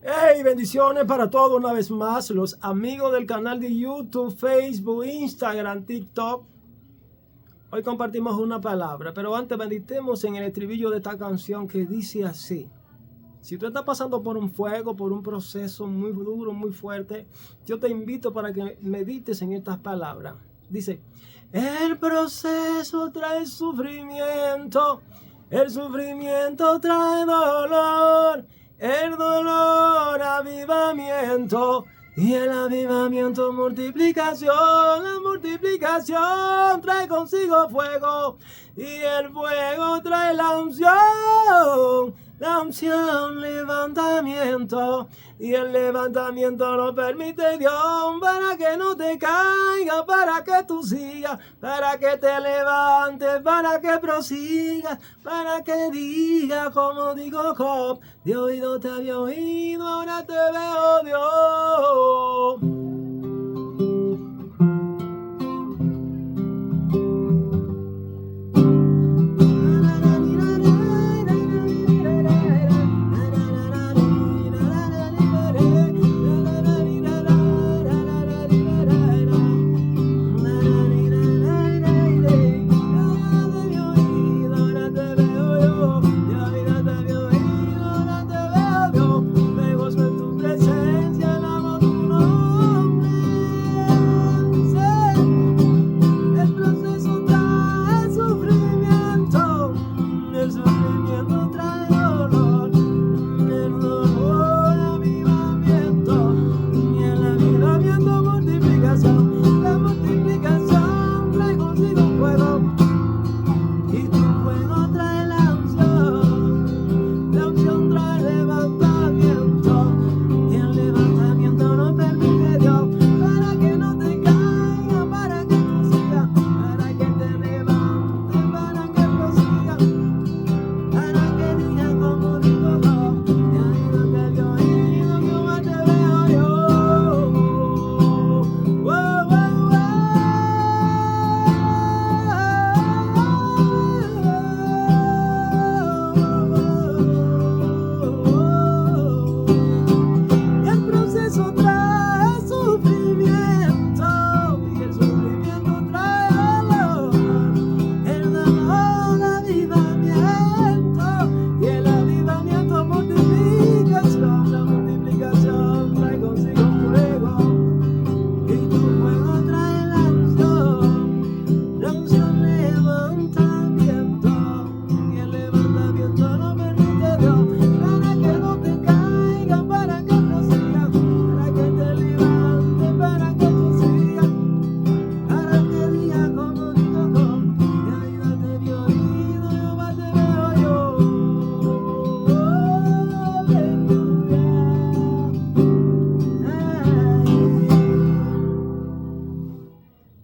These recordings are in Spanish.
Hey, bendiciones para todos una vez más, los amigos del canal de YouTube, Facebook, Instagram, TikTok. Hoy compartimos una palabra, pero antes meditemos en el estribillo de esta canción que dice así. Si tú estás pasando por un fuego, por un proceso muy duro, muy fuerte, yo te invito para que medites en estas palabras. Dice, el proceso trae sufrimiento, el sufrimiento trae dolor, el dolor avivamiento y el avivamiento multiplicación. La multiplicación trae consigo fuego y el fuego trae la unción levantamiento y el levantamiento lo permite Dios para que no te caigas, para que tú sigas, para que te levantes, para que prosigas, para que digas como digo Job, de oído te había oído, ahora te veo Dios.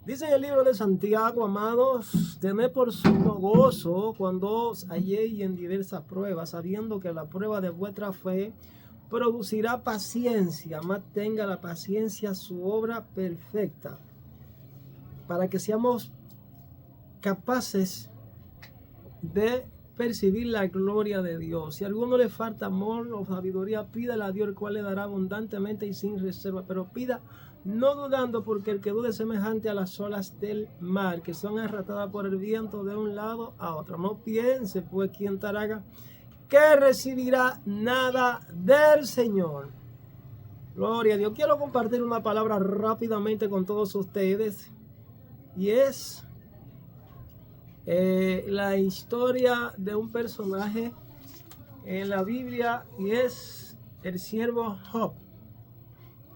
Dice en el libro de Santiago, amados, tened por sumo gozo cuando os halléis en diversas pruebas, sabiendo que la prueba de vuestra fe producirá paciencia, más tenga la paciencia su obra perfecta, para que seamos capaces de percibir la gloria de Dios. Si a alguno le falta amor o sabiduría, pídale a Dios, el cual le dará abundantemente y sin reserva, pero pida no dudando, porque el que dude es semejante a las olas del mar, que son arrastradas por el viento de un lado a otro. No piense pues quien te haga que recibirá nada del Señor. Gloria a Dios. Quiero compartir una palabra rápidamente con todos ustedes, y es la historia de un personaje en la Biblia, y es el siervo Job.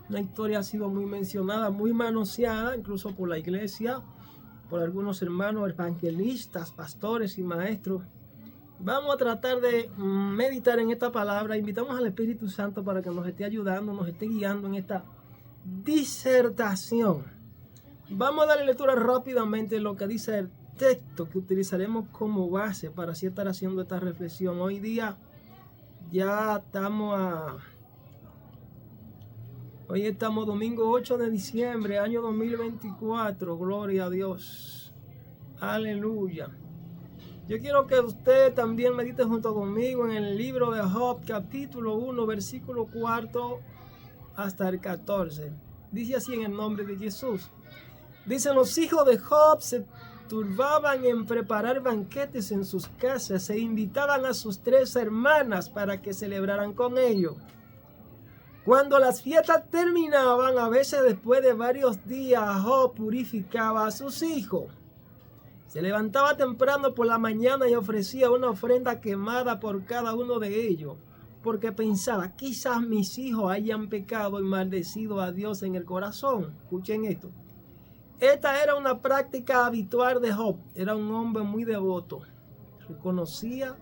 Una historia ha sido muy mencionada, muy manoseada, incluso por la iglesia, por algunos hermanos evangelistas, pastores y maestros. Vamos a tratar de meditar en esta palabra. Invitamos al Espíritu Santo para que nos esté ayudando, nos esté guiando en esta disertación. Vamos a darle lectura rápidamente lo que dice el texto que utilizaremos como base para así estar haciendo esta reflexión. Hoy día ya hoy estamos domingo 8 de diciembre, año 2024. Gloria a Dios. Aleluya. Yo quiero que usted también medite junto conmigo en el libro de Job, capítulo 1, versículo 4 hasta el 14. Dice así en el nombre de Jesús. Dicen: los hijos de Job se turbaban en preparar banquetes en sus casas e invitaban a sus 3 hermanas para que celebraran con ellos. Cuando las fiestas terminaban, a veces después de varios días, Job purificaba a sus hijos. Se levantaba temprano por la mañana y ofrecía una ofrenda quemada por cada uno de ellos, porque pensaba: quizás mis hijos hayan pecado y maldecido a Dios en el corazón. Escuchen esto. Esta era una práctica habitual de Job. Era un hombre muy devoto. Reconocía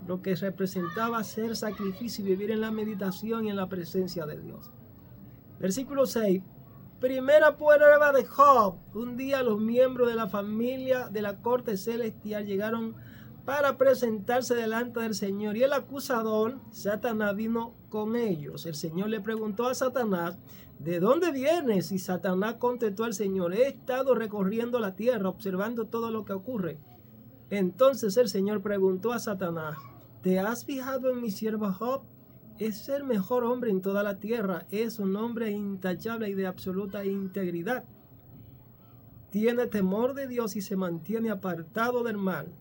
lo que representaba hacer sacrificio y vivir en la meditación y en la presencia de Dios. Versículo 6. Primera prueba de Job. Un día los miembros de la familia de la corte celestial llegaron para presentarse delante del Señor, y el acusador, Satanás, vino con ellos. El Señor le preguntó a Satanás: ¿de dónde vienes? Y Satanás contestó al Señor: he estado recorriendo la tierra, observando todo lo que ocurre. Entonces el Señor preguntó a Satanás: ¿te has fijado en mi siervo Job? Es el mejor hombre en toda la tierra. Es un hombre intachable y de absoluta integridad. Tiene temor de Dios y se mantiene apartado del mal.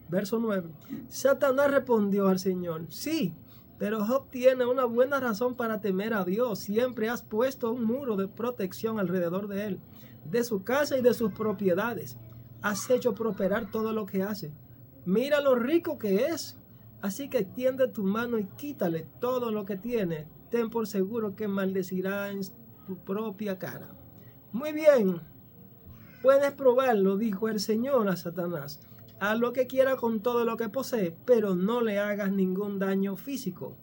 Verso 9. Satanás respondió al Señor: sí, pero Job tiene una buena razón para temer a Dios. Siempre has puesto un muro de protección alrededor de él, de su casa y de sus propiedades. Has hecho prosperar todo lo que hace. Mira lo rico que es. Así que extiende tu mano y quítale todo lo que tiene. Ten por seguro que maldecirá en tu propia cara. Muy bien, puedes probarlo, dijo el Señor a Satanás. Haz lo que quiera con todo lo que posee, pero no le hagas ningún daño físico.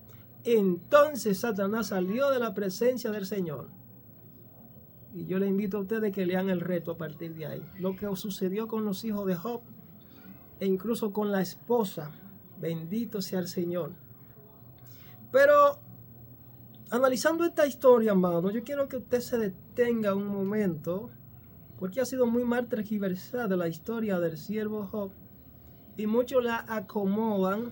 Entonces Satanás salió de la presencia del Señor. Y yo le invito a ustedes que lean el reto a partir de ahí. Lo que sucedió con los hijos de Job e incluso con la esposa. Bendito sea el Señor. Pero analizando esta historia, amado, yo quiero que usted se detenga un momento, porque ha sido muy mal tergiversada la historia del siervo Job, y muchos la acomodan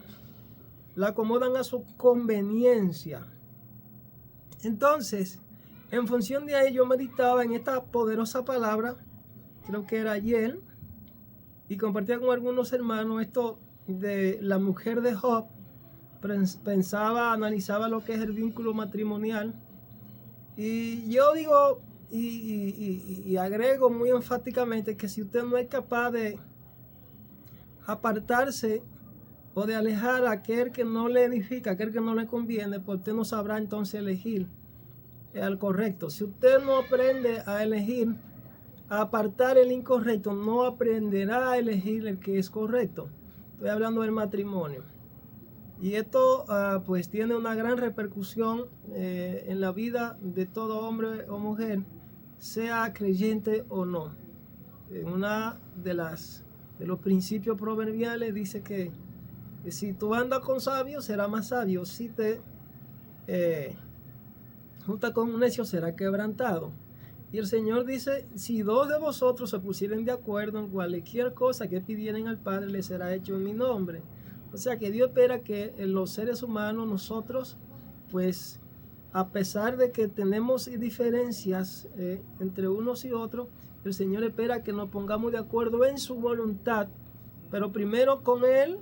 a su conveniencia. Entonces, en función de ahí, yo meditaba en esta poderosa palabra, creo que era ayer, y compartía con algunos hermanos esto de la mujer de Job. Analizaba lo que es el vínculo matrimonial, y yo digo y agrego muy enfáticamente que si usted no es capaz de apartarse o de alejar a aquel que no le edifica, aquel que no le conviene, pues usted no sabrá entonces elegir al correcto. Si usted no aprende a elegir, a apartar el incorrecto, no aprenderá a elegir el que es correcto. Estoy hablando del matrimonio. Y esto pues tiene una gran repercusión en la vida de todo hombre o mujer, sea creyente o no. En una de los principios proverbiales dice que si tú andas con sabios, será más sabio. Si te juntas con un necio, será quebrantado. Y el Señor dice: si 2 de vosotros se pusieren de acuerdo en cualquier cosa que pidieren al Padre, le será hecho en mi nombre. O sea que Dios espera que los seres humanos, nosotros, pues a pesar de que tenemos diferencias entre unos y otros, el Señor espera que nos pongamos de acuerdo en su voluntad, pero primero con Él,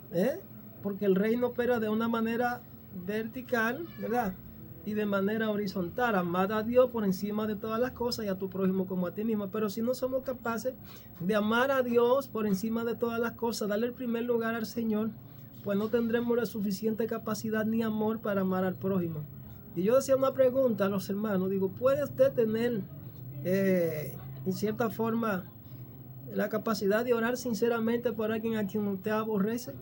porque el reino opera de una manera vertical, ¿verdad? Y de manera horizontal. Amar a Dios por encima de todas las cosas y a tu prójimo como a ti mismo. Pero si no somos capaces de amar a Dios por encima de todas las cosas, darle el primer lugar al Señor, pues no tendremos la suficiente capacidad ni amor para amar al prójimo. Y yo decía una pregunta a los hermanos, digo: ¿puede usted tener en cierta forma la capacidad de orar sinceramente por alguien a quien usted aborrece?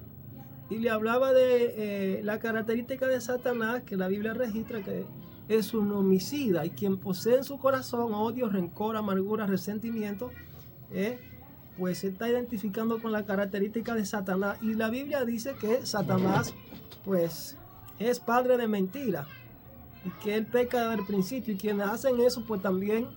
Y le hablaba de la característica de Satanás, que la Biblia registra que es un homicida, y quien posee en su corazón odio, rencor, amargura, resentimiento, pues se está identificando con la característica de Satanás. Y la Biblia dice que Satanás pues es padre de mentira y que él peca desde el principio, y quienes hacen eso pues también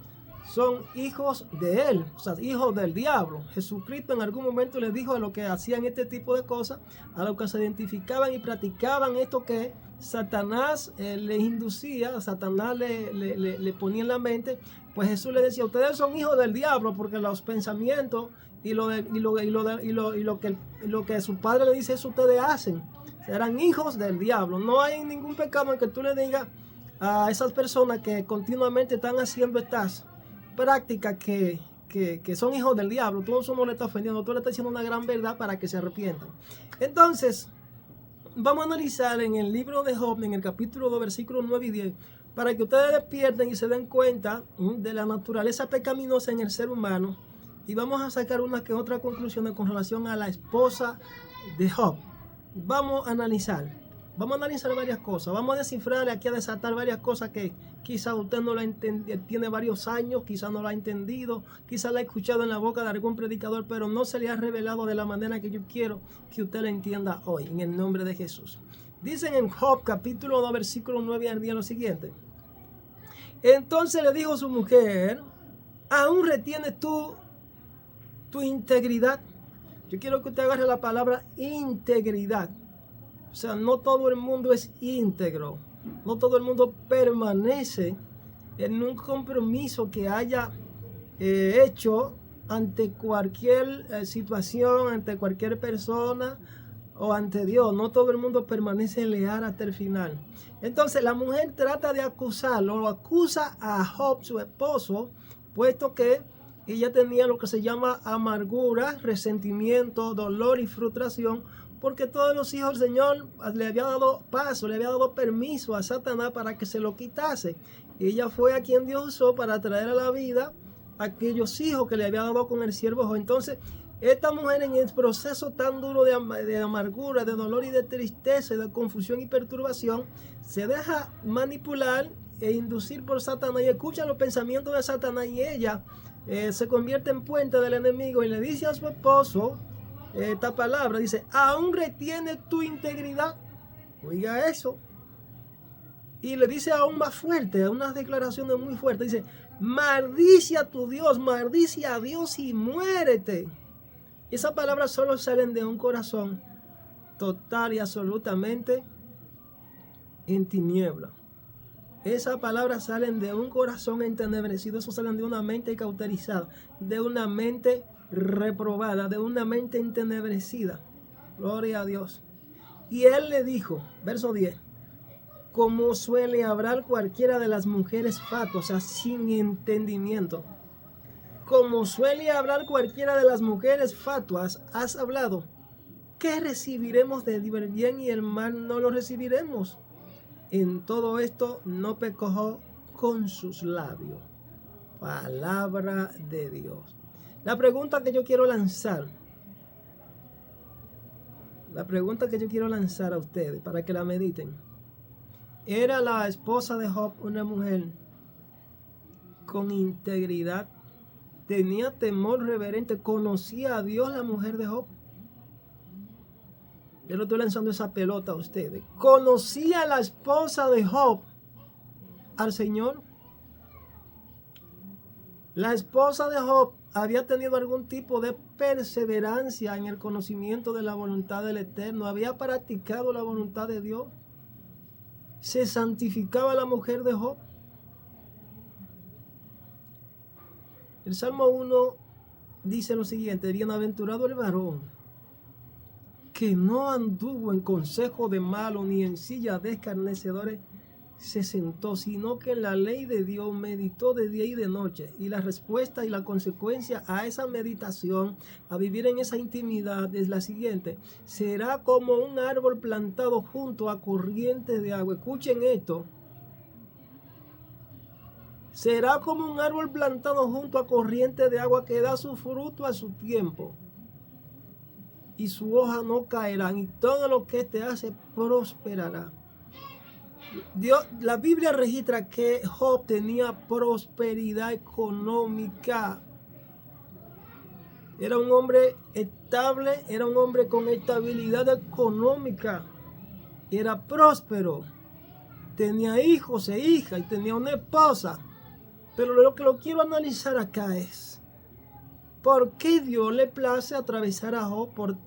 son hijos de él, o sea, hijos del diablo. Jesucristo en algún momento les dijo a los que hacían este tipo de cosas, a los que se identificaban y practicaban esto que Satanás les inducía, Satanás le ponía en la mente, pues Jesús les decía, ustedes son hijos del diablo porque los pensamientos y lo que su padre le dice, eso ustedes hacen. Serán hijos del diablo. No hay ningún pecado en que tú le digas a esas personas que continuamente están haciendo estas prácticas que son hijos del diablo. Tú no le estás ofendiendo, tú le estás diciendo una gran verdad para que se arrepientan. Entonces, vamos a analizar en el libro de Job, en el capítulo 2, versículos 9 y 10, para que ustedes despierten y se den cuenta de la naturaleza pecaminosa en el ser humano. Y vamos a sacar unas que otras conclusiones con relación a la esposa de Job. Vamos a analizar varias cosas. Vamos a descifrar aquí, a desatar varias cosas que quizás usted no la entiende, tiene varios años, quizás no la ha entendido, quizás la ha escuchado en la boca de algún predicador, pero no se le ha revelado de la manera que yo quiero que usted la entienda hoy, en el nombre de Jesús. Dicen en Job capítulo 2, versículo 9 al 10 lo siguiente. Entonces le dijo su mujer, ¿aún retienes tú tu integridad? Yo quiero que usted agarre la palabra integridad. O sea, no todo el mundo es íntegro. No todo el mundo permanece en un compromiso que haya hecho ante cualquier situación, ante cualquier persona o ante Dios. No todo el mundo permanece leal hasta el final. Entonces la mujer trata de acusarlo, lo acusa a Job, su esposo, puesto que ella tenía lo que se llama amargura, resentimiento, dolor y frustración, porque todos los hijos del Señor le había dado paso, le había dado permiso a Satanás para que se lo quitase. Y ella fue a quien Dios usó para traer a la vida a aquellos hijos que le había dado con el siervo Job. Entonces, esta mujer en el proceso tan duro de amargura, de dolor y de tristeza, de confusión y perturbación, se deja manipular e inducir por Satanás y escucha los pensamientos de Satanás, y ella se convierte en puente del enemigo y le dice a su esposo esta palabra, dice, ¿aún retiene tu integridad? Oiga eso. Y le dice aún más fuerte, unas declaraciones muy fuertes, dice, maldice a tu Dios, maldice a Dios y muérete. Y esas palabras solo salen de un corazón total y absolutamente en tiniebla. Esas palabras salen de un corazón entenebrecido, eso salen de una mente cauterizada, de una mente reprobada, de una mente entenebrecida. Gloria a Dios. Y él le dijo, verso 10, como suele hablar cualquiera de las mujeres fatuas, o sea, sin entendimiento. Como suele hablar cualquiera de las mujeres fatuas, has hablado. ¿Qué recibiremos del bien y el mal no lo recibiremos? En todo esto no pecó con sus labios. Palabra de Dios. La pregunta que yo quiero lanzar a ustedes para que la mediten. ¿Era la esposa de Job una mujer con integridad? ¿Tenía temor reverente? ¿Conocía a Dios la mujer de Job? Yo le estoy lanzando esa pelota a ustedes. ¿Conocía la esposa de Job al Señor? La esposa de Job había tenido algún tipo de perseverancia en el conocimiento de la voluntad del Eterno. Había practicado la voluntad de Dios. ¿Se santificaba la mujer de Job? El Salmo 1 dice lo siguiente: bienaventurado el varón que no anduvo en consejo de malo, ni en silla de escarnecedores se sentó, sino que en la ley de Dios meditó de día y de noche. Y la respuesta y la consecuencia a esa meditación, a vivir en esa intimidad, es la siguiente: será como un árbol plantado junto a corrientes de agua. Escuchen esto. Será como un árbol plantado junto a corrientes de agua que da su fruto a su tiempo, y su hoja no caerá, y todo lo que éste hace prosperará. La Biblia registra que Job tenía prosperidad económica. Era un hombre estable, era un hombre con estabilidad económica. Era próspero. Tenía hijos e hijas y tenía una esposa. Pero lo que lo quiero analizar acá es, ¿por qué Dios le place atravesar a Job por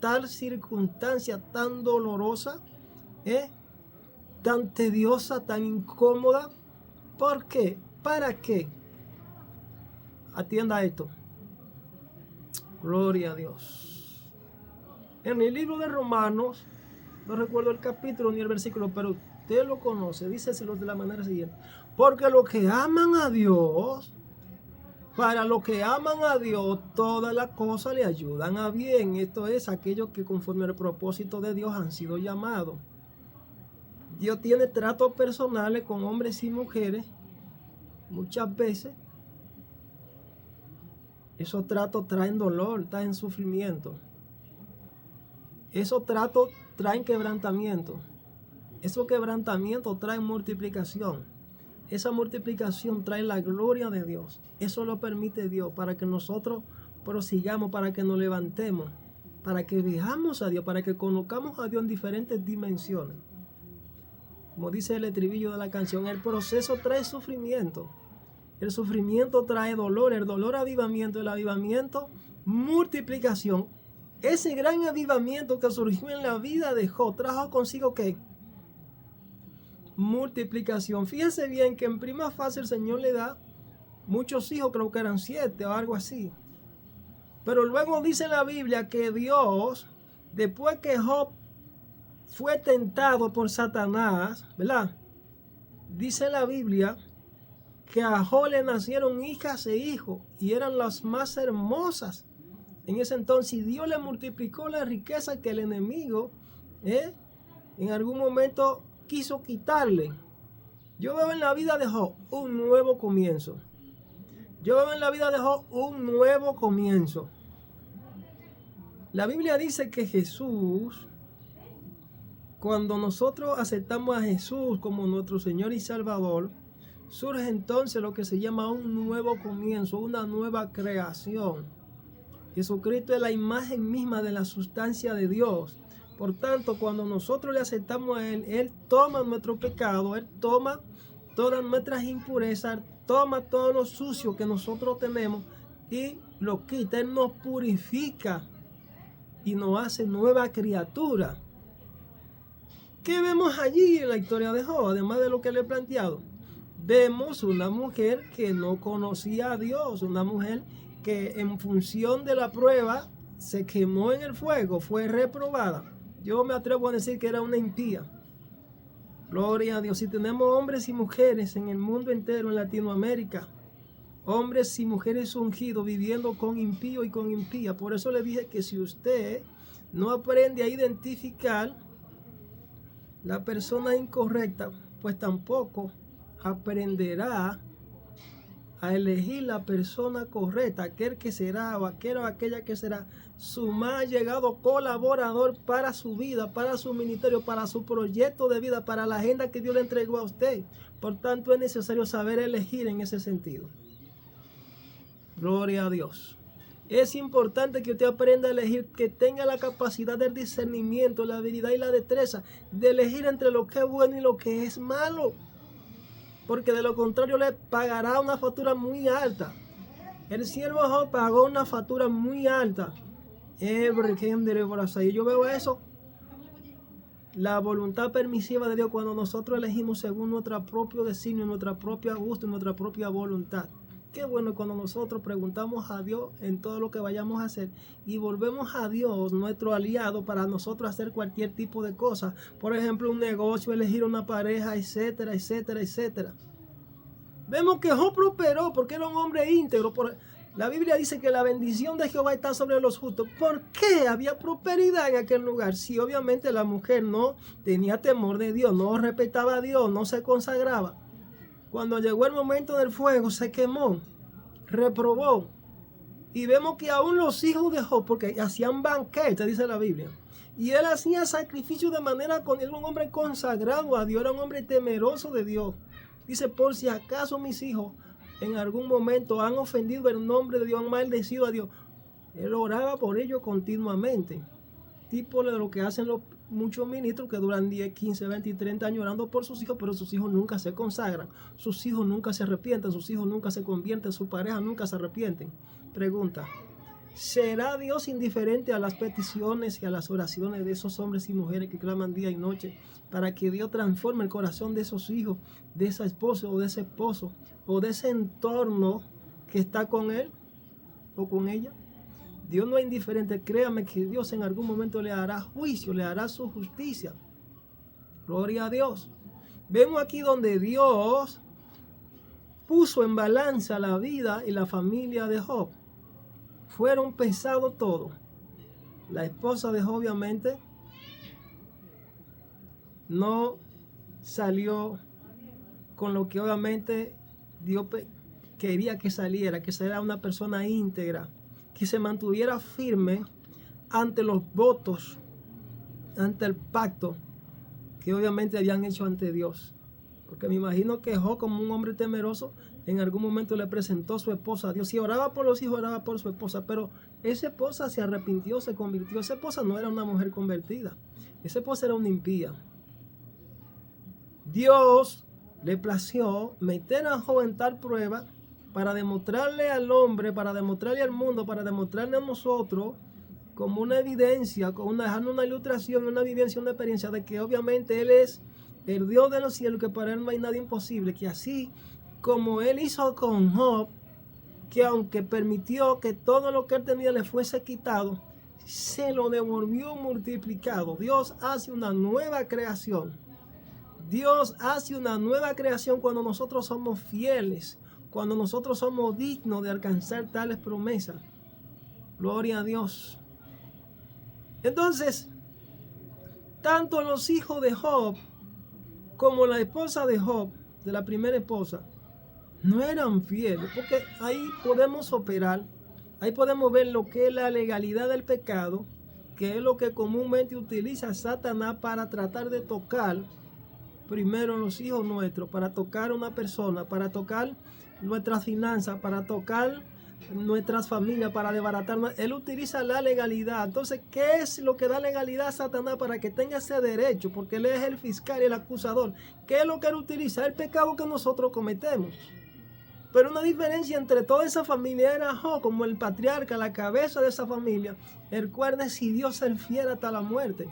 tal circunstancia tan dolorosa, tan tediosa, tan incómoda? ¿Por qué? ¿Para qué? Atienda esto. Gloria a Dios. En el libro de Romanos, no recuerdo el capítulo ni el versículo, pero usted lo conoce, díceselo de la manera siguiente. Porque los que aman a Dios, para los que aman a Dios, todas las cosas le ayudan a bien. Esto es, aquellos que conforme al propósito de Dios han sido llamados. Dios tiene tratos personales con hombres y mujeres. Muchas veces esos tratos traen dolor, traen sufrimiento. Esos tratos traen quebrantamiento. Esos quebrantamientos traen multiplicación. Esa multiplicación trae la gloria de Dios. Eso lo permite Dios para que nosotros prosigamos, para que nos levantemos, para que veamos a Dios, para que conozcamos a Dios en diferentes dimensiones. Como dice el estribillo de la canción, el proceso trae sufrimiento. El sufrimiento trae dolor, el dolor avivamiento, el avivamiento multiplicación. Ese gran avivamiento que surgió en la vida de Job trajo consigo ¿qué? Multiplicación. Fíjense bien que en primera fase el Señor le da muchos hijos, creo que eran 7 o algo así. Pero luego dice la Biblia que Dios, después que Job fue tentado por Satanás, ¿verdad? Dice la Biblia que a Job le nacieron hijas e hijos y eran las más hermosas. En ese entonces Dios le multiplicó la riqueza que el enemigo en algún momento quiso quitarle. Yo veo en la vida de Job un nuevo comienzo. Yo veo en la vida de Job un nuevo comienzo. La Biblia dice que Jesús, cuando nosotros aceptamos a Jesús como nuestro Señor y Salvador, surge entonces lo que se llama un nuevo comienzo, una nueva creación. Jesucristo es la imagen misma de la sustancia de Dios. Por tanto, cuando nosotros le aceptamos a Él, Él toma nuestro pecado, Él toma todas nuestras impurezas, toma todo lo sucio que nosotros tenemos y lo quita. Él nos purifica y nos hace nueva criatura. ¿Qué vemos allí en la historia de Job? Además de lo que le he planteado, vemos una mujer que no conocía a Dios, una mujer que en función de la prueba se quemó en el fuego, fue reprobada. Yo me atrevo a decir que era una impía. Gloria a Dios. Si tenemos hombres y mujeres en el mundo entero, en Latinoamérica, hombres y mujeres ungidos viviendo con impío y con impía. Por eso le dije que si usted no aprende a identificar la persona incorrecta, pues tampoco aprenderá a elegir la persona correcta, aquel que será o aquel o aquella que será su más llegado colaborador para su vida, para su ministerio, para su proyecto de vida, para la agenda que Dios le entregó a usted. Por tanto, es necesario saber elegir en ese sentido. Gloria a Dios. Es importante que usted aprenda a elegir, que tenga la capacidad del discernimiento, la habilidad y la destreza de elegir entre lo que es bueno y lo que es malo. Porque de lo contrario le pagará una factura muy alta. El siervo Job pagó una factura muy alta. Yo veo eso, la voluntad permisiva de Dios, cuando nosotros elegimos según nuestro propio designio, nuestra propia gusto y nuestra propia voluntad. Qué bueno cuando nosotros preguntamos a Dios en todo lo que vayamos a hacer y volvemos a Dios nuestro aliado para nosotros hacer cualquier tipo de cosa. Por ejemplo, un negocio, elegir una pareja, etcétera, etcétera, etcétera. Vemos que Job prosperó porque era un hombre íntegro. La Biblia dice que la bendición de Jehová está sobre los justos. ¿Por qué había prosperidad en aquel lugar? Si obviamente la mujer no tenía temor de Dios, no respetaba a Dios, no se consagraba. Cuando llegó el momento del fuego, se quemó, reprobó. Y vemos que aún los hijos de Job, porque hacían banquetes, dice la Biblia, y él hacía sacrificio de manera con él, un hombre consagrado a Dios, era un hombre temeroso de Dios. Dice, por si acaso mis hijos en algún momento han ofendido el nombre de Dios, han maldecido a Dios. Él oraba por ellos continuamente. Tipo de lo que hacen muchos ministros que duran 10, 15, 20 y 30 años orando por sus hijos, pero sus hijos nunca se consagran, sus hijos nunca se arrepienten, sus hijos nunca se convierten, su pareja nunca se arrepienten. Pregunta: ¿será Dios indiferente a las peticiones y a las oraciones de esos hombres y mujeres que claman día y noche para que Dios transforme el corazón de esos hijos, de esa esposa o de ese esposo o de ese entorno que está con él o con ella? Dios no es indiferente. Créame que Dios en algún momento le hará juicio, le hará su justicia. Gloria a Dios. Vemos aquí donde Dios puso en balanza la vida y la familia de Job. Fueron pesados todos. La esposa de Job obviamente no salió con lo que obviamente Dios quería que saliera, que sea una persona íntegra, que se mantuviera firme ante los votos, ante el pacto que obviamente habían hecho ante Dios. Porque me imagino que Job, como un hombre temeroso, en algún momento le presentó a su esposa a Dios. Si oraba por los hijos, oraba por su esposa, pero esa esposa se arrepintió, se convirtió. Esa esposa no era una mujer convertida, esa esposa era una impía. Dios le plació meter a Job en tal prueba para demostrarle al hombre, para demostrarle al mundo, para demostrarle a nosotros como una evidencia, dejando una ilustración, una vivencia, una experiencia de que obviamente Él es el Dios de los cielos, que para Él no hay nada imposible, que así como Él hizo con Job, que aunque permitió que todo lo que Él tenía le fuese quitado, se lo devolvió multiplicado. Dios hace una nueva creación. Dios hace una nueva creación cuando nosotros somos fieles, cuando nosotros somos dignos de alcanzar tales promesas. Gloria a Dios. Entonces, tanto los hijos de Job como la esposa de Job, de la primera esposa, no eran fieles, porque ahí podemos operar, ahí podemos ver lo que es la legalidad del pecado, que es lo que comúnmente utiliza Satanás para tratar de tocar primero los hijos nuestros, para tocar a una persona, para tocar nuestras finanzas, para tocar nuestras familias, para desbaratarnos. Él utiliza la legalidad. Entonces, ¿qué es lo que da legalidad a Satanás para que tenga ese derecho? Porque él es el fiscal y el acusador. ¿Qué es lo que él utiliza? El pecado que nosotros cometemos. Pero una diferencia entre toda esa familia era Job, como el patriarca, la cabeza de esa familia, el cual decidió ser fiel hasta la muerte.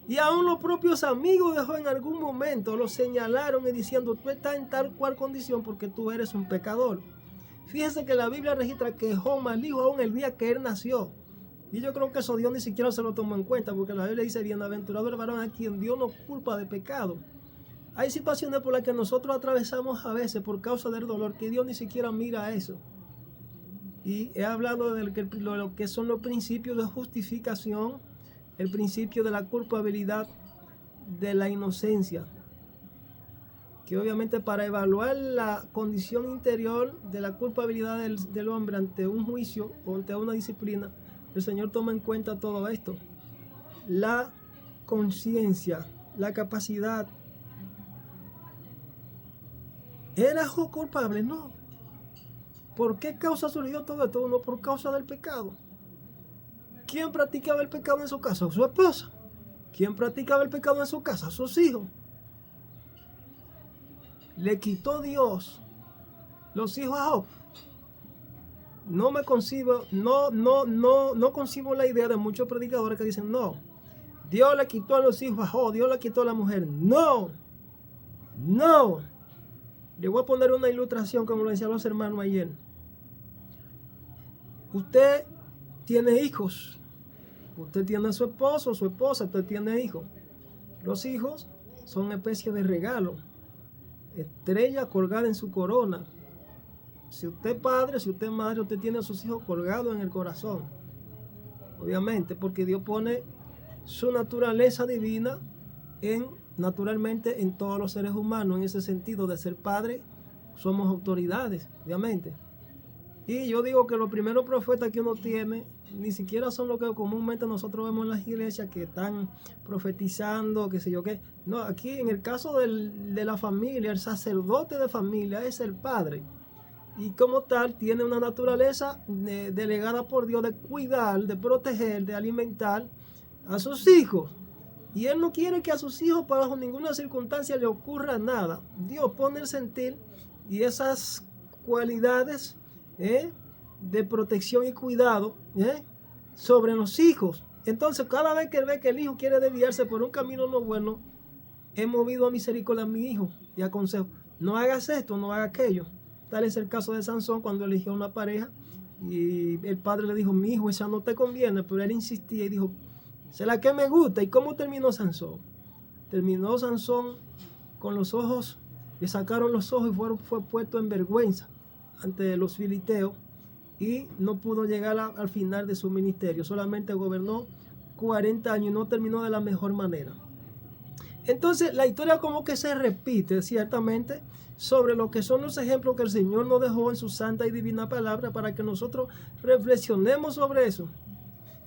Y aún los propios amigos de Job en algún momento lo señalaron y diciendo: tú estás en tal cual condición porque tú eres un pecador. Fíjense que la Biblia registra que Job maldijo aún el día que él nació. Y yo creo que eso Dios ni siquiera se lo tomó en cuenta, porque la Biblia dice: bienaventurado el varón a quien Dios no culpa de pecado. Hay situaciones por las que nosotros atravesamos a veces por causa del dolor, que Dios ni siquiera mira eso. Y he hablado de lo que son los principios de justificación, el principio de la culpabilidad, de la inocencia. Que obviamente para evaluar la condición interior de la culpabilidad del hombre ante un juicio o ante una disciplina, el Señor toma en cuenta todo esto. La conciencia, la capacidad. ¿Era Job culpable? No. ¿Por qué causa surgió todo esto? No por causa del pecado. ¿Quién practicaba el pecado en su casa? Su esposa. ¿Quién practicaba el pecado en su casa? Sus hijos. Le quitó Dios los hijos a Job. No concibo la idea de muchos predicadores que dicen: no, Dios le quitó a los hijos a Job, Dios le quitó a la mujer. No. Le voy a poner una ilustración, como lo decían los hermanos ayer. Usted tiene hijos. Usted tiene a su esposo, su esposa, usted tiene hijos. Los hijos son especie de regalo. Estrella colgada en su corona. Si usted es padre, si usted es madre, usted tiene a sus hijos colgados en el corazón. Obviamente, porque Dios pone su naturaleza divina naturalmente en todos los seres humanos. En ese sentido de ser padre, somos autoridades, obviamente. Y yo digo que los primeros profetas que uno tiene ni siquiera son lo que comúnmente nosotros vemos en las iglesias, que están profetizando, qué sé yo qué. No, aquí en el caso de la familia, el sacerdote de familia es el padre. Y como tal tiene una naturaleza delegada por Dios de cuidar, de proteger, de alimentar a sus hijos. Y Él no quiere que a sus hijos bajo ninguna circunstancia le ocurra nada. Dios pone el sentir y esas cualidades de protección y cuidado sobre los hijos. Entonces, cada vez que Él ve que el hijo quiere desviarse por un camino no bueno, he movido a misericordia a mi hijo y aconsejo, no hagas esto, no hagas aquello. Tal es el caso de Sansón cuando eligió una pareja y el padre le dijo, mi hijo, esa no te conviene, pero él insistía y dijo, es la que me gusta. ¿Y cómo terminó Sansón? Terminó Sansón con los ojos, le sacaron los ojos y fue puesto en vergüenza ante los filisteos y no pudo llegar al final de su ministerio. Solamente gobernó 40 años y no terminó de la mejor manera. Entonces la historia como que se repite ciertamente sobre lo que son los ejemplos que el Señor nos dejó en su santa y divina palabra para que nosotros reflexionemos sobre eso.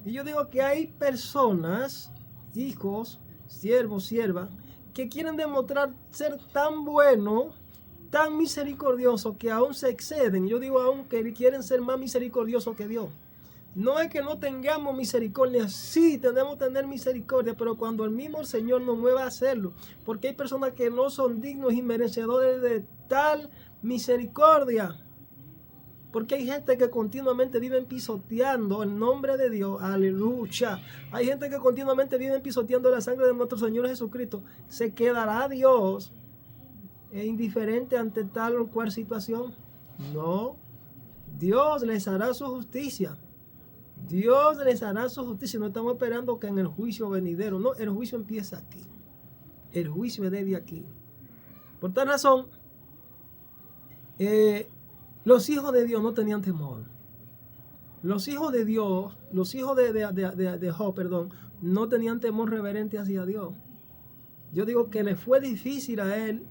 Y yo digo que hay personas, hijos, siervos, siervas, que quieren demostrar ser tan buenos, tan misericordiosos, que aún se exceden. Yo digo aún que quieren ser más misericordiosos que Dios. No es que no tengamos misericordia, sí tenemos que tener misericordia, pero cuando el mismo Señor nos mueva a hacerlo, porque hay personas que no son dignos y merecedores de tal misericordia. Porque hay gente que continuamente viven pisoteando el nombre de Dios. Aleluya. Hay gente que continuamente viven pisoteando la sangre de nuestro Señor Jesucristo. ¿Se quedará Dios indiferente ante tal o cual situación? No. Dios les hará su justicia. Dios les hará su justicia. No estamos esperando que en el juicio venidero. No, el juicio empieza aquí. El juicio es desde aquí. Por tal razón, los hijos de Dios no tenían temor. Los hijos de Dios, los hijos de Job, perdón, no tenían temor reverente hacia Dios. Yo digo que le fue difícil a él.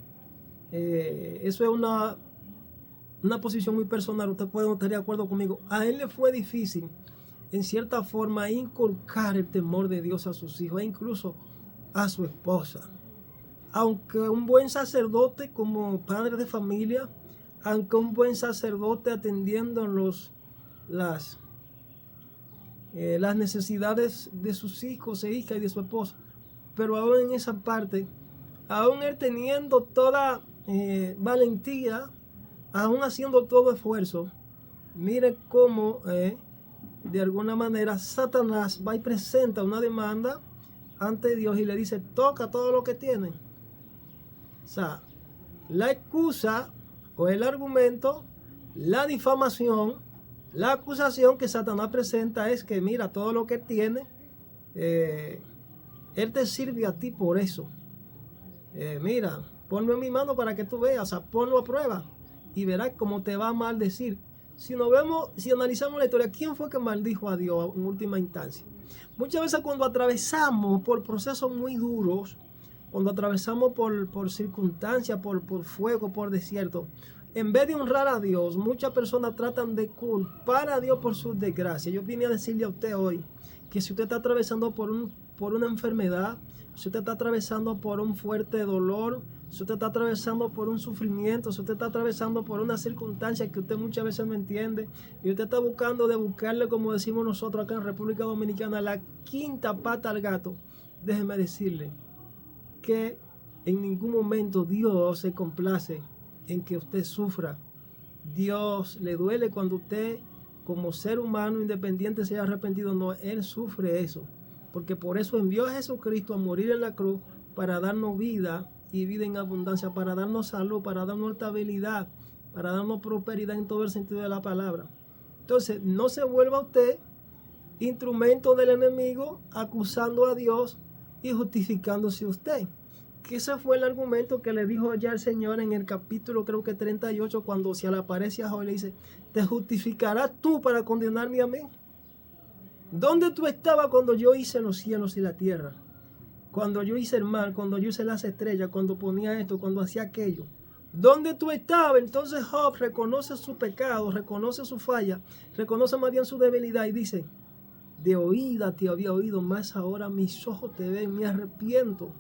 Eso es una posición muy personal. Usted puede no estar de acuerdo conmigo. A él le fue difícil, en cierta forma, inculcar el temor de Dios a sus hijos e incluso a su esposa. Aunque un buen sacerdote como padre de familia, aunque un buen sacerdote atendiendo las necesidades de sus hijos e hijas y de su esposa, pero aún en esa parte, aún él teniendo toda valentía, aún haciendo todo esfuerzo, mire cómo de alguna manera Satanás va y presenta una demanda ante Dios y le dice, toca todo lo que tienen. O sea, la excusa o el argumento, la difamación, la acusación que Satanás presenta es que mira, todo lo que tiene, él te sirve a ti por eso. Mira, ponlo en mi mano para que tú veas, o sea, ponlo a prueba y verás cómo te va a maldecir. Si analizamos la historia, ¿quién fue que maldijo a Dios en última instancia? Muchas veces cuando atravesamos por procesos muy duros, cuando atravesamos por circunstancias, por fuego, por desierto, en vez de honrar a Dios, muchas personas tratan de culpar a Dios por sus desgracias. Yo vine a decirle a usted hoy que si usted está atravesando por una enfermedad, si usted está atravesando por un fuerte dolor, si usted está atravesando por un sufrimiento, si usted está atravesando por una circunstancia que usted muchas veces no entiende y usted está buscarle, como decimos nosotros acá en República Dominicana, la quinta pata al gato, déjeme decirle que en ningún momento Dios se complace en que usted sufra. Dios le duele cuando usted, como ser humano independiente, se haya arrepentido. No, Él sufre eso, porque por eso envió a Jesucristo a morir en la cruz, para darnos vida y vida en abundancia, para darnos salud, para darnos estabilidad, para darnos prosperidad en todo el sentido de la palabra. Entonces, no se vuelva usted instrumento del enemigo acusando a Dios y justificándose usted. Que ese fue el argumento que le dijo ya el Señor en el capítulo creo que 38, cuando se le aparece a Job y le dice, ¿te justificarás tú para condenarme a mí? ¿Dónde tú estabas cuando yo hice los cielos y la tierra? Cuando yo hice el mar, cuando yo hice las estrellas, cuando ponía esto, cuando hacía aquello. ¿Dónde tú estabas? Entonces Job reconoce su pecado, reconoce su falla, reconoce más bien su debilidad y dice, de oída te había oído, más ahora mis ojos te ven, me arrepiento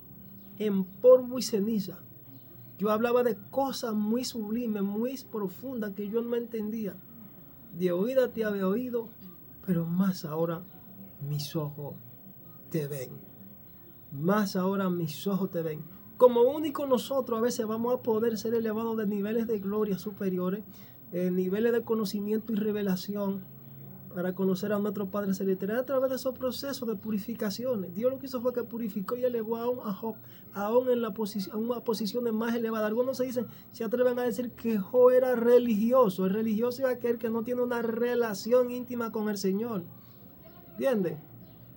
en polvo y ceniza. Yo hablaba de cosas muy sublimes, muy profundas que yo no entendía. De oída te había oído, pero más ahora mis ojos te ven. más ahora mis ojos te ven. Como único nosotros a veces vamos a poder ser elevados de niveles de gloria superiores, niveles de conocimiento y revelación, para conocer a nuestro Padre Celestial a través de esos procesos de purificaciones. Dios lo que hizo fue que purificó y elevó a Job aún en una posición más elevada. Algunos se atreven a decir que Job era religioso. El religioso es aquel que no tiene una relación íntima con el Señor. ¿Entiendes?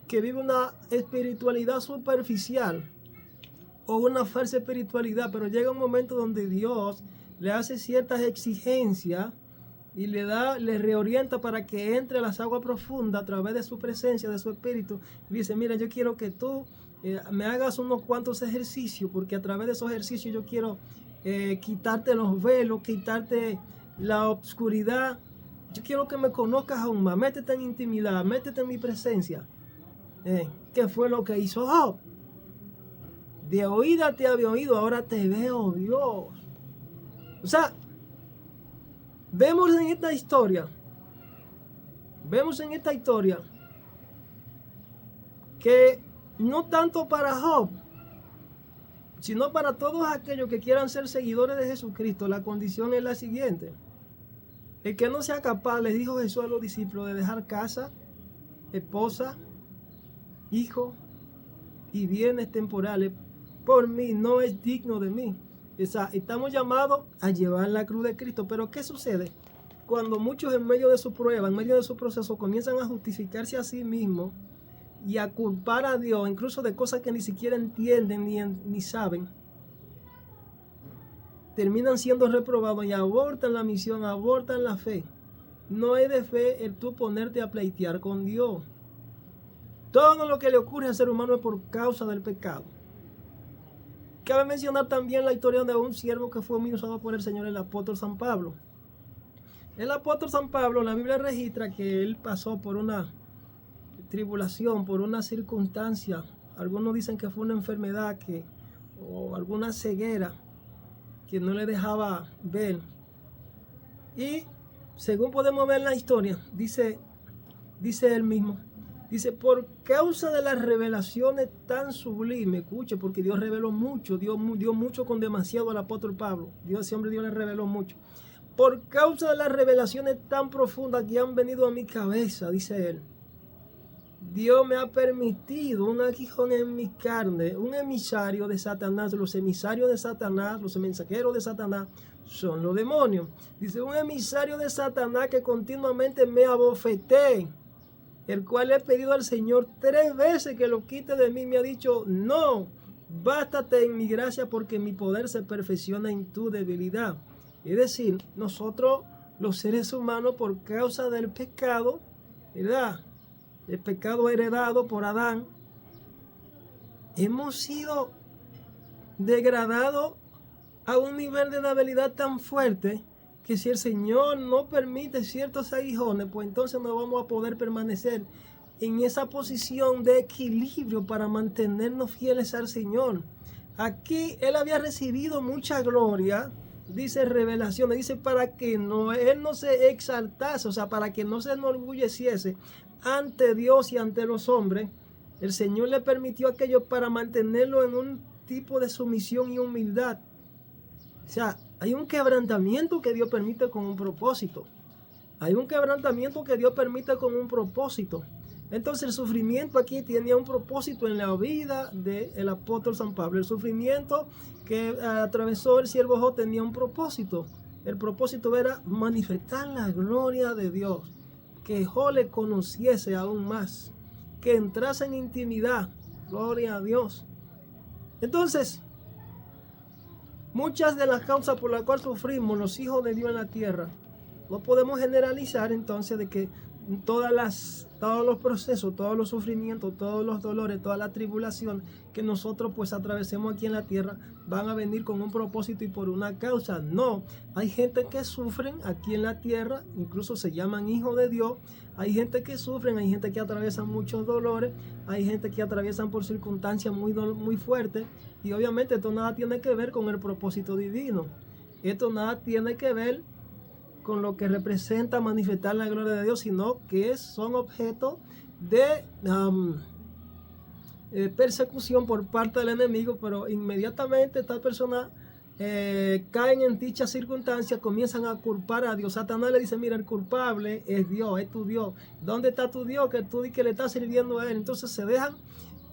Que vive una espiritualidad superficial o una falsa espiritualidad, pero llega un momento donde Dios le hace ciertas exigencias y le reorienta para que entre a las aguas profundas a través de su presencia, de su espíritu. Y dice, mira, yo quiero que tú me hagas unos cuantos ejercicios, porque a través de esos ejercicios yo quiero quitarte los velos, quitarte la obscuridad. Yo quiero que me conozcas aún más, métete en intimidad, métete en mi presencia. ¿Qué fue lo que hizo Job? De oída te había oído, ahora te veo, Dios. O sea, vemos en esta historia que no tanto para Job, sino para todos aquellos que quieran ser seguidores de Jesucristo, la condición es la siguiente. El que no sea capaz, les dijo Jesús a los discípulos, de dejar casa, esposa, hijo y bienes temporales, por mí no es digno de mí. O sea, estamos llamados a llevar la cruz de Cristo. Pero ¿qué sucede? Cuando muchos en medio de su prueba, en medio de su proceso, comienzan a justificarse a sí mismos y a culpar a Dios, incluso de cosas que ni siquiera entienden ni saben, terminan siendo reprobados y abortan la misión, abortan la fe. No es de fe el tú ponerte a pleitear con Dios. Todo lo que le ocurre al ser humano es por causa del pecado. Cabe mencionar también la historia de un siervo que fue muy usado por el Señor, el apóstol San Pablo. El apóstol San Pablo, la Biblia registra que él pasó por una tribulación, por una circunstancia. Algunos dicen que fue una enfermedad o alguna ceguera que no le dejaba ver. Y según podemos ver en la historia, dice él mismo, dice, por causa de las revelaciones tan sublimes, escuche, porque Dios reveló mucho, dio mucho con demasiado al apóstol Pablo. Ese hombre Dios le reveló mucho. Por causa de las revelaciones tan profundas que han venido a mi cabeza, dice él, Dios me ha permitido un aguijón en mi carne, un emisario de Satanás. Los emisarios de Satanás, los mensajeros de Satanás son los demonios. Dice, un emisario de Satanás que continuamente me abofeté, el cual he pedido al Señor 3 veces que lo quite de mí. Me ha dicho, no, bástate en mi gracia, porque mi poder se perfecciona en tu debilidad. Es decir, nosotros los seres humanos, por causa del pecado, ¿verdad?, el pecado heredado por Adán, hemos sido degradados a un nivel de debilidad tan fuerte que si el Señor no permite ciertos aguijones, pues entonces no vamos a poder permanecer en esa posición de equilibrio para mantenernos fieles al Señor. Aquí él había recibido mucha gloria, dice revelaciones, dice para que él no se exaltase, o sea, para que no se enorgulleciese ante Dios y ante los hombres. El Señor le permitió aquello para mantenerlo en un tipo de sumisión y humildad. O sea, hay un quebrantamiento que Dios permite con un propósito. Hay un quebrantamiento que Dios permite con un propósito. Entonces el sufrimiento aquí tenía un propósito en la vida del apóstol San Pablo. El sufrimiento que atravesó el siervo Job tenía un propósito. El propósito era manifestar la gloria de Dios. Que Job le conociese aún más. Que entrase en intimidad. Gloria a Dios. Entonces, muchas de las causas por las cuales sufrimos los hijos de Dios en la tierra, no podemos generalizar entonces de que todos los procesos, todos los sufrimientos, todos los dolores, toda la tribulación que nosotros pues atravesemos aquí en la tierra van a venir con un propósito y por una causa. No, hay gente que sufren aquí en la tierra, incluso se llaman hijos de Dios. Hay gente que sufren, hay gente que atraviesan muchos dolores, hay gente que atraviesan por circunstancias muy fuertes, y obviamente esto nada tiene que ver con el propósito divino. Esto nada tiene que ver con lo que representa manifestar la gloria de Dios, sino que son objeto de persecución por parte del enemigo, pero inmediatamente esta persona caen en dicha circunstancia, comienzan a culpar a Dios. Satanás le dice, mira, el culpable es Dios, es tu Dios. ¿Dónde está tu Dios que tú que le estás sirviendo a él? Entonces se dejan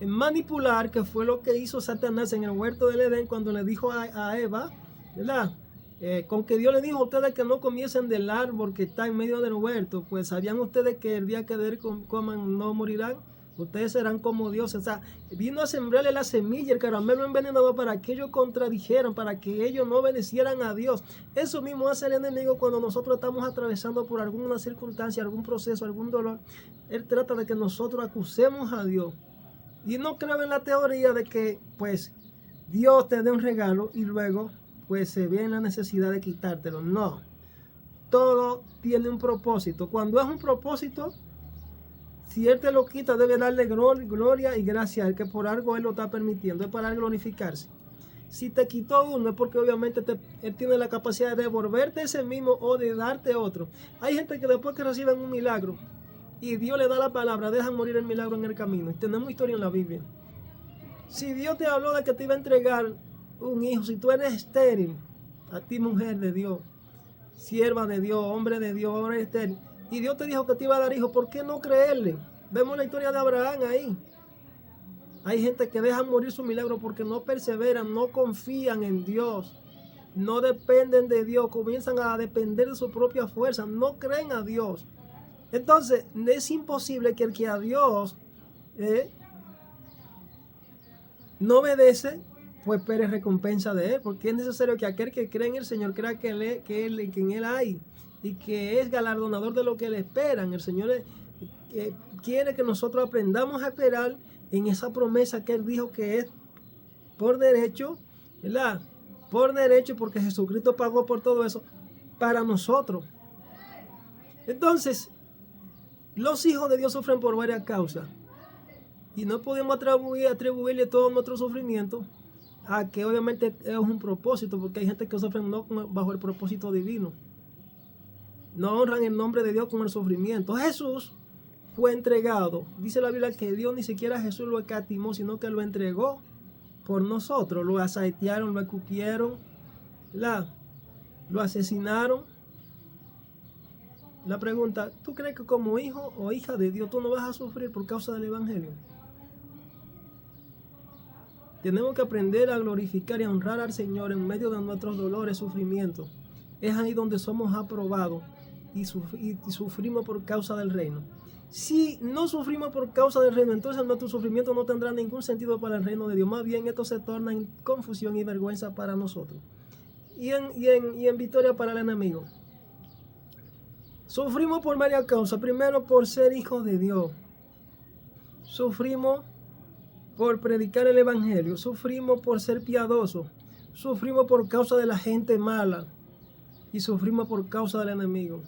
manipular, que fue lo que hizo Satanás en el huerto del Edén cuando le dijo a Eva, ¿verdad? Con que Dios le dijo a ustedes que no comiesen del árbol que está en medio del huerto, pues sabían ustedes que el día que de él coman no morirán. Ustedes serán como Dios. O sea, vino a sembrarle la semilla, el caramelo envenenado, para que ellos contradijeran, para que ellos no obedecieran a Dios. Eso mismo hace el enemigo cuando nosotros estamos atravesando por alguna circunstancia, algún proceso, algún dolor. Él trata de que nosotros acusemos a Dios. Y no creo en la teoría de que, pues, Dios te dé un regalo y luego, pues, se ve en la necesidad de quitártelo. No. Todo tiene un propósito. Cuando es un propósito, si Él te lo quita, debe darle gloria y gracia a Él, que por algo Él lo está permitiendo, es para glorificarse. Si te quitó uno, es porque obviamente Él tiene la capacidad de devolverte ese mismo o de darte otro. Hay gente que después que reciben un milagro y Dios le da la palabra, dejan morir el milagro en el camino. Y tenemos historia en la Biblia. Si Dios te habló de que te iba a entregar un hijo, si tú eres estéril, a ti mujer de Dios, sierva de Dios, hombre de Dios, hombre estéril, y Dios te dijo que te iba a dar hijo, ¿por qué no creerle? Vemos la historia de Abraham ahí. Hay gente que deja morir su milagro porque no perseveran, no confían en Dios, no dependen de Dios, comienzan a depender de su propia fuerza, no creen a Dios. Entonces, es imposible que el que a Dios no obedece, pues espere recompensa de Él, porque es necesario que aquel que cree en el Señor crea que en Él hay, y que es galardonador de lo que le esperan. El Señor quiere que nosotros aprendamos a esperar en esa promesa que Él dijo que es por derecho, ¿verdad? Por derecho, porque Jesucristo pagó por todo eso para nosotros. Entonces, los hijos de Dios sufren por varias causas y no podemos atribuirle todo nuestro sufrimiento a que obviamente es un propósito, porque hay gente que sufre no bajo el propósito divino. No honran el nombre de Dios con el sufrimiento. Jesús fue entregado. Dice la Biblia que Dios ni siquiera a Jesús lo escatimó, sino que lo entregó por nosotros. Lo asaetearon, lo escupieron, lo asesinaron. La pregunta, ¿tú crees que como hijo o hija de Dios tú no vas a sufrir por causa del Evangelio? Tenemos que aprender a glorificar y a honrar al Señor en medio de nuestros dolores, sufrimientos. Es ahí donde somos aprobados y sufrimos por causa del reino. Si no sufrimos por causa del reino, entonces nuestro sufrimiento no tendrá ningún sentido para el reino de Dios. Más bien esto se torna en confusión y vergüenza para nosotros. Y en victoria para el enemigo. Sufrimos por varias causas. Primero, por ser hijos de Dios. Sufrimos por predicar el Evangelio. Sufrimos por ser piadosos. Sufrimos por causa de la gente mala. Y sufrimos por causa del enemigo.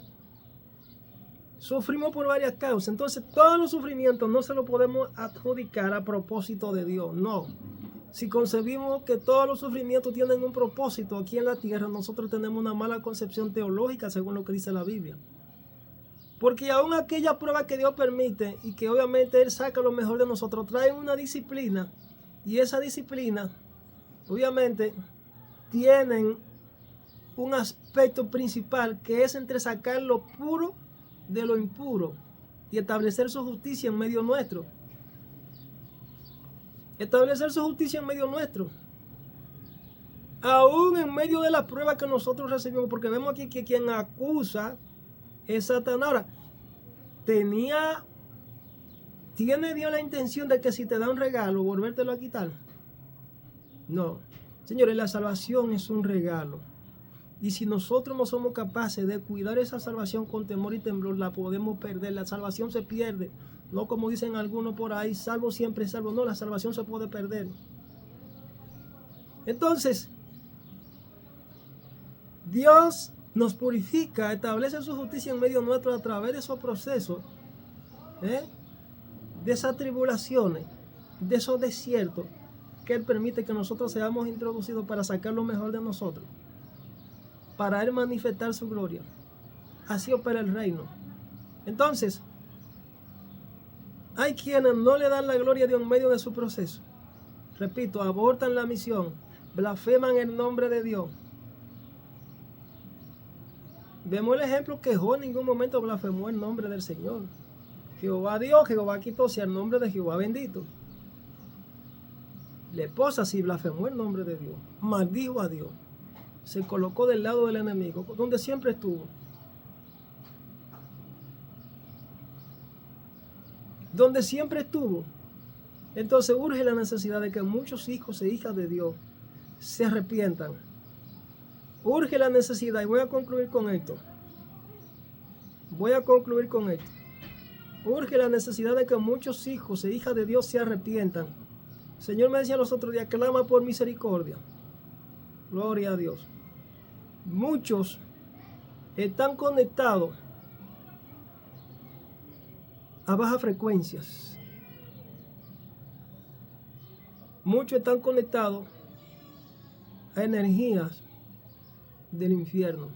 Sufrimos por varias causas. Entonces, todos los sufrimientos no se los podemos adjudicar a propósito de Dios. No. Si concebimos que todos los sufrimientos tienen un propósito aquí en la tierra, nosotros tenemos una mala concepción teológica según lo que dice la Biblia. Porque aún aquella prueba que Dios permite y que obviamente Él saca lo mejor de nosotros, trae una disciplina. Y esa disciplina, obviamente, tienen un aspecto principal que es entre sacar lo puro de lo impuro y establecer su justicia en medio nuestro. Establecer su justicia en medio nuestro. Aún en medio de la prueba que nosotros recibimos, porque vemos aquí que quien acusa es Satanás. Ahora, ¿tiene Dios la intención de que si te da un regalo, volvértelo a quitar? No. Señores, la salvación es un regalo. Y si nosotros no somos capaces de cuidar esa salvación con temor y temblor, la podemos perder. La salvación se pierde. No como dicen algunos por ahí, salvo siempre salvo. No, la salvación se puede perder. Entonces, Dios nos purifica, establece su justicia en medio nuestro a través de esos procesos, de esas tribulaciones, de esos desiertos, que Él permite que nosotros seamos introducidos para sacar lo mejor de nosotros, para Él manifestar su gloria. Así opera el reino. Entonces, Hay quienes no le dan la gloria a Dios en medio de su proceso. Repito, abortan la misión, blasfeman el nombre de Dios. Vemos el ejemplo que Job en ningún momento blasfemó el nombre del Señor. Jehová Dios, Jehová quitó, sea el nombre de Jehová bendito. La esposa sí blasfemó el nombre de Dios, maldijo a Dios, se colocó del lado del enemigo, donde siempre estuvo. Donde siempre estuvo. Entonces urge la necesidad de que muchos hijos e hijas de Dios se arrepientan. Urge la necesidad, y voy a concluir con esto. Urge la necesidad de que muchos hijos e hijas de Dios se arrepientan. El Señor me decía los otros días, clama por misericordia. Gloria a Dios. Muchos están conectados a bajas frecuencias. Muchos están conectados a energías del infierno.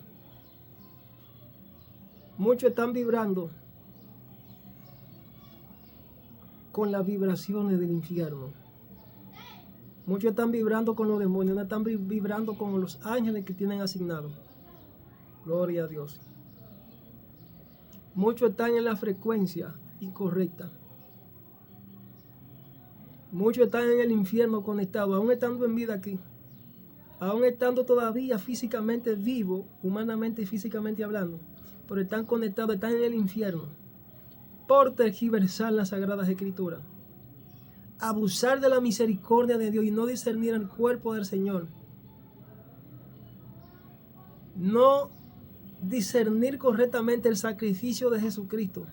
Muchos están vibrando con las vibraciones del infierno. Muchos están vibrando con los demonios, no están vibrando con los ángeles que tienen asignados. Gloria a Dios. Muchos están en la frecuencia incorrecta. Muchos están en el infierno conectados, aún estando en vida aquí. Aún estando todavía físicamente vivos, humanamente y físicamente hablando. Pero están conectados, están en el infierno. Por tergiversar las Sagradas Escrituras. Abusar de la misericordia de Dios y no discernir el cuerpo del Señor. No discernir correctamente el sacrificio de Jesucristo.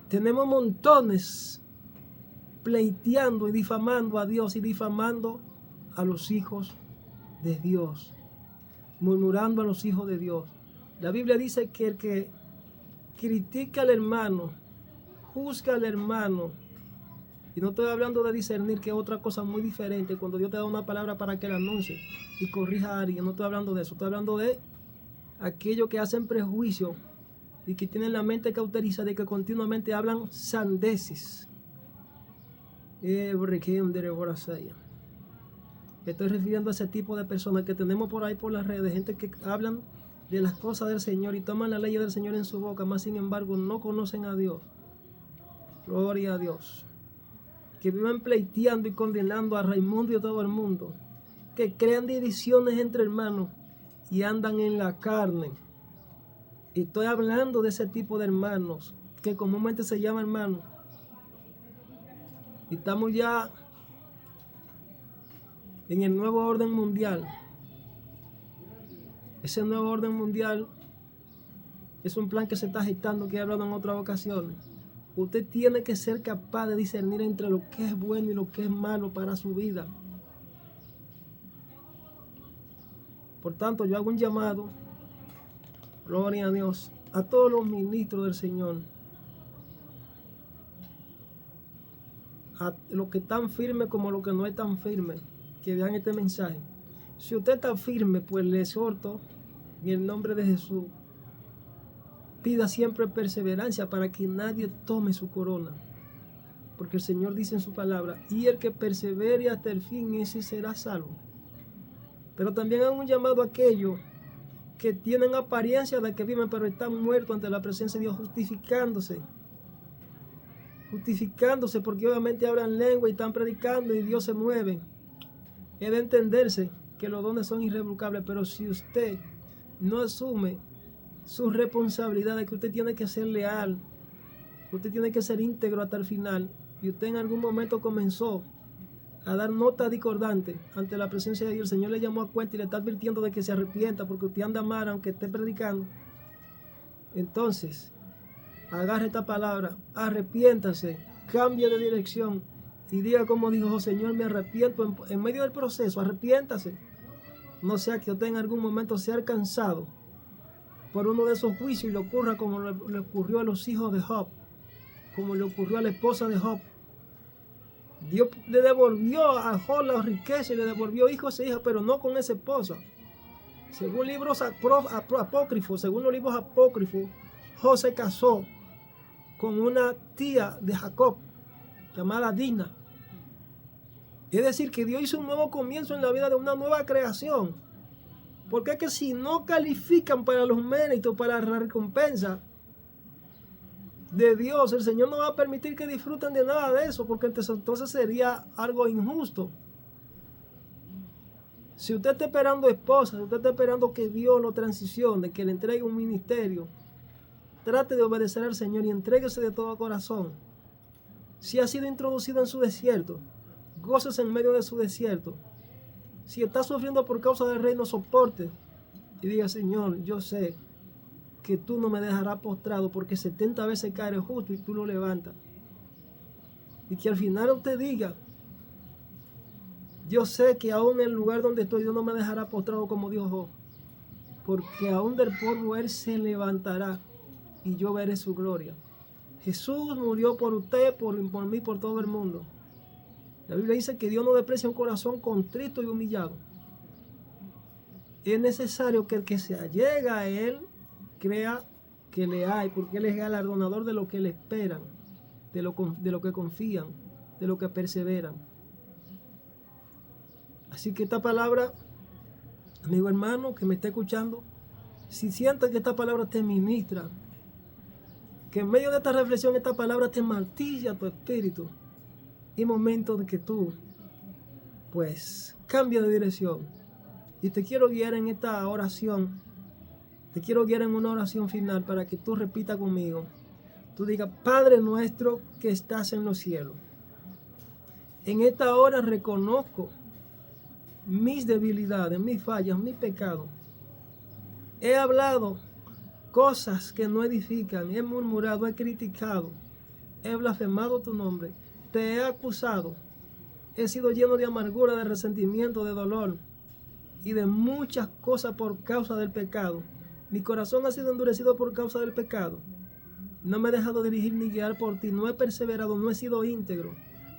Tenemos montones pleiteando y difamando a Dios y difamando a los hijos de Dios. Murmurando a los hijos de Dios. La Biblia dice que el que critica al hermano, juzga al hermano, y no estoy hablando de discernir, que es otra cosa muy diferente, cuando Dios te da una palabra para que la anuncie y corrija a alguien. No estoy hablando de eso, estoy hablando de aquellos que hacen prejuicio y que tienen la mente cauterizada y que continuamente hablan sandeces. Estoy refiriendo a ese tipo de personas que tenemos por ahí por las redes, gente que hablan de las cosas del Señor y toman la ley del Señor en su boca, más sin embargo no conocen a Dios. Gloria a Dios. Que viven pleiteando y condenando a Raimundo y a todo el mundo. Que crean divisiones entre hermanos y andan en la carne. Y estoy hablando de ese tipo de hermanos que comúnmente se llama hermanos. Y estamos ya en el nuevo orden mundial. Ese nuevo orden mundial es un plan que se está agitando, que he hablado en otras ocasiones. Usted tiene que ser capaz de discernir entre lo que es bueno y lo que es malo para su vida. Por tanto, yo hago un llamado, gloria a Dios, a todos los ministros del Señor, a los que están firmes como los que no están firmes, que vean este mensaje. Si usted está firme, pues le exhorto en el nombre de Jesús. Pida siempre perseverancia para que nadie tome su corona. Porque el Señor dice en su palabra, y el que persevere hasta el fin, ese será salvo. Pero también hago un llamado a aquellos que tienen apariencia de que viven, pero están muertos ante la presencia de Dios, justificándose. Justificándose porque obviamente hablan lengua y están predicando y Dios se mueve. Es de entenderse que los dones son irrevocables, pero si usted no asume su responsabilidad de que usted tiene que ser leal, usted tiene que ser íntegro hasta el final, y usted en algún momento comenzó a dar nota discordante ante la presencia de Dios, el Señor le llamó a cuenta y le está advirtiendo de que se arrepienta porque usted anda mal aunque esté predicando, entonces agarre esta palabra, arrepiéntase, cambie de dirección y diga como dijo: Señor, me arrepiento. En medio del proceso, arrepiéntase. No sea que usted en algún momento sea alcanzado por uno de esos juicios y le ocurra como le ocurrió a los hijos de Job, como le ocurrió a la esposa de Job. Dios le devolvió a Job la riqueza y le devolvió hijos e hijas, pero no con esa esposa. Según libros apócrifos, según los libros apócrifos, Job se casó con una tía de Jacob llamada Dina. Es decir, que Dios hizo un nuevo comienzo en la vida de una nueva creación. Porque es que si no califican para los méritos, para la recompensa de Dios, el Señor no va a permitir que disfruten de nada de eso, porque entonces sería algo injusto. Si usted está esperando esposa, si usted está esperando que Dios lo transicione, que le entregue un ministerio, trate de obedecer al Señor y entréguese de todo corazón. Si ha sido introducido en su desierto, gócese en medio de su desierto. Si está sufriendo por causa del reino, soporte y diga: Señor, yo sé que tú no me dejarás postrado, porque 70 veces cae el justo y tú lo levantas. Y que al final usted diga: yo sé que aún en el lugar donde estoy, Dios no me dejará postrado, como dijo Job, porque aún del polvo Él se levantará y yo veré su gloria. Jesús murió por usted, por mí, por todo el mundo. La Biblia dice que Dios no desprecia un corazón contrito y humillado. Es necesario que el que se allega a Él crea que le hay, porque Él es galardonador de lo que le esperan, de lo que confían, de lo que perseveran. Así que esta palabra, amigo hermano que me está escuchando, si sientes que esta palabra te ministra, que en medio de esta reflexión esta palabra te martilla tu espíritu, y momento de que tú pues cambia de dirección. Y te quiero guiar en esta oración, te quiero guiar en una oración final para que tú repitas conmigo. Tú digas: Padre nuestro que estás en los cielos, en esta hora reconozco mis debilidades, mis fallas, mis pecados. He hablado cosas que no edifican, he murmurado, he criticado, he blasfemado tu nombre, te he acusado, he sido lleno de amargura, de resentimiento, de dolor y de muchas cosas por causa del pecado. Mi corazón ha sido endurecido por causa del pecado. No me he dejado dirigir ni guiar por ti, no he perseverado, no he sido íntegro.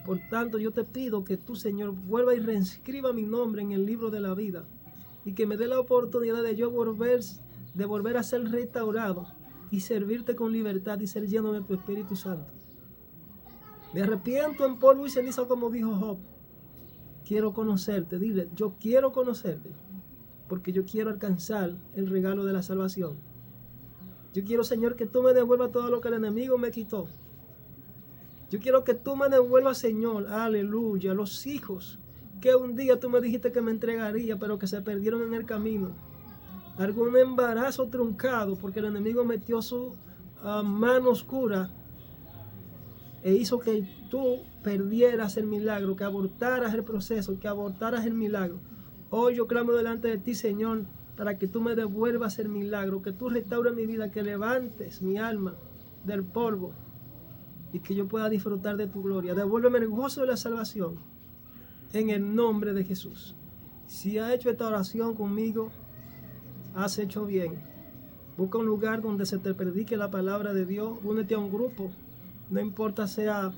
Por tanto, yo te pido que tú, Señor, vuelva y reinscriba mi nombre en el libro de la vida y que me dé la oportunidad de yo volver a ser restaurado y servirte con libertad y ser lleno de tu Espíritu Santo. Me arrepiento en polvo y ceniza, como dijo Job. Quiero conocerte. Dile: yo quiero conocerte, porque yo quiero alcanzar el regalo de la salvación. Yo quiero, Señor, que tú me devuelvas todo lo que el enemigo me quitó. Yo quiero que tú me devuelvas, Señor, aleluya, los hijos que un día tú me dijiste que me entregaría, pero que se perdieron en el camino. Algún embarazo truncado, porque el enemigo metió su mano oscura e hizo que tú perdieras el milagro, que abortaras el proceso, que abortaras el milagro. Hoy yo clamo delante de ti, Señor, para que tú me devuelvas el milagro, que tú restaures mi vida, que levantes mi alma del polvo y que yo pueda disfrutar de tu gloria. Devuélveme el gozo de la salvación en el nombre de Jesús. Si has hecho esta oración conmigo, has hecho bien. Busca un lugar donde se te predique la palabra de Dios. Únete a un grupo. No importa sea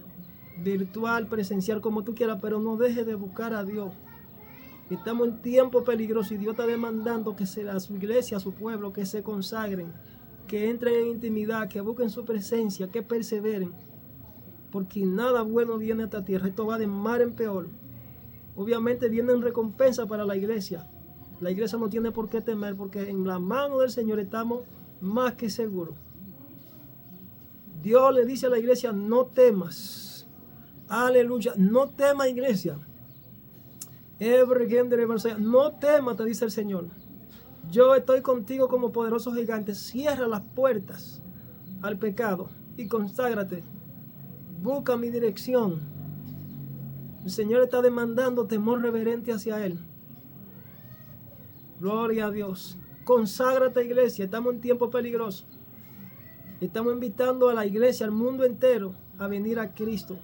virtual, presencial, como tú quieras, pero no dejes de buscar a Dios. Estamos en tiempo peligroso y Dios está demandando que a su iglesia, a su pueblo, que se consagren, que entren en intimidad, que busquen su presencia, que perseveren. Porque nada bueno viene a esta tierra. Esto va de mal en peor. Obviamente vienen recompensas para la iglesia. La iglesia no tiene por qué temer, porque en la mano del Señor estamos más que seguros. Dios le dice a la iglesia: no temas. Aleluya. No temas, iglesia. No temas, te dice el Señor. Yo estoy contigo como poderoso gigante. Cierra las puertas al pecado y conságrate. Busca mi dirección. El Señor está demandando temor reverente hacia Él. Gloria a Dios. Conságrate, iglesia. Estamos en tiempo peligroso. Estamos invitando a la iglesia, al mundo entero, a venir a Cristo.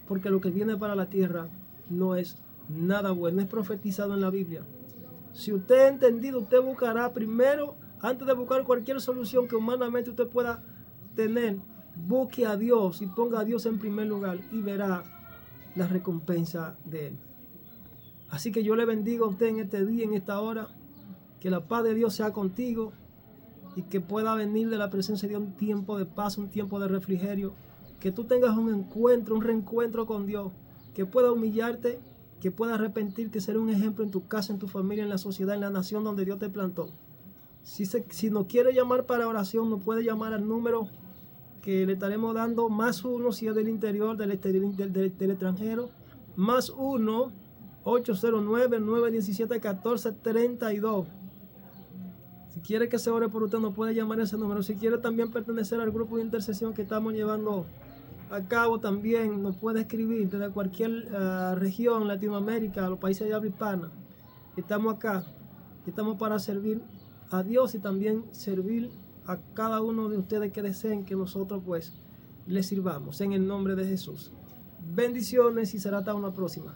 Porque lo que viene para la tierra no es nada bueno. Es profetizado en la Biblia. Si usted ha entendido, usted buscará primero, antes de buscar cualquier solución que humanamente usted pueda tener, busque a Dios y ponga a Dios en primer lugar y verá la recompensa de Él. Así que yo le bendigo a usted en este día, en esta hora. Que la paz de Dios sea contigo y que pueda venir de la presencia de un tiempo de paz, un tiempo de refrigerio, que tú tengas un encuentro, un reencuentro con Dios, que pueda humillarte, que pueda arrepentirte, ser un ejemplo en tu casa, en tu familia, en la sociedad, en la nación donde Dios te plantó. Si nos quiere llamar para oración, nos puede llamar al número que le estaremos dando, +1 si es del interior, del extranjero, +1 809-917-1432. Si quiere que se ore por usted, nos puede llamar a ese número. Si quiere también pertenecer al grupo de intercesión que estamos llevando a cabo, también nos puede escribir desde cualquier región, Latinoamérica, los países de habla hispana. Estamos acá, estamos para servir a Dios y también servir a cada uno de ustedes que deseen que nosotros pues les sirvamos en el nombre de Jesús. Bendiciones y será hasta una próxima.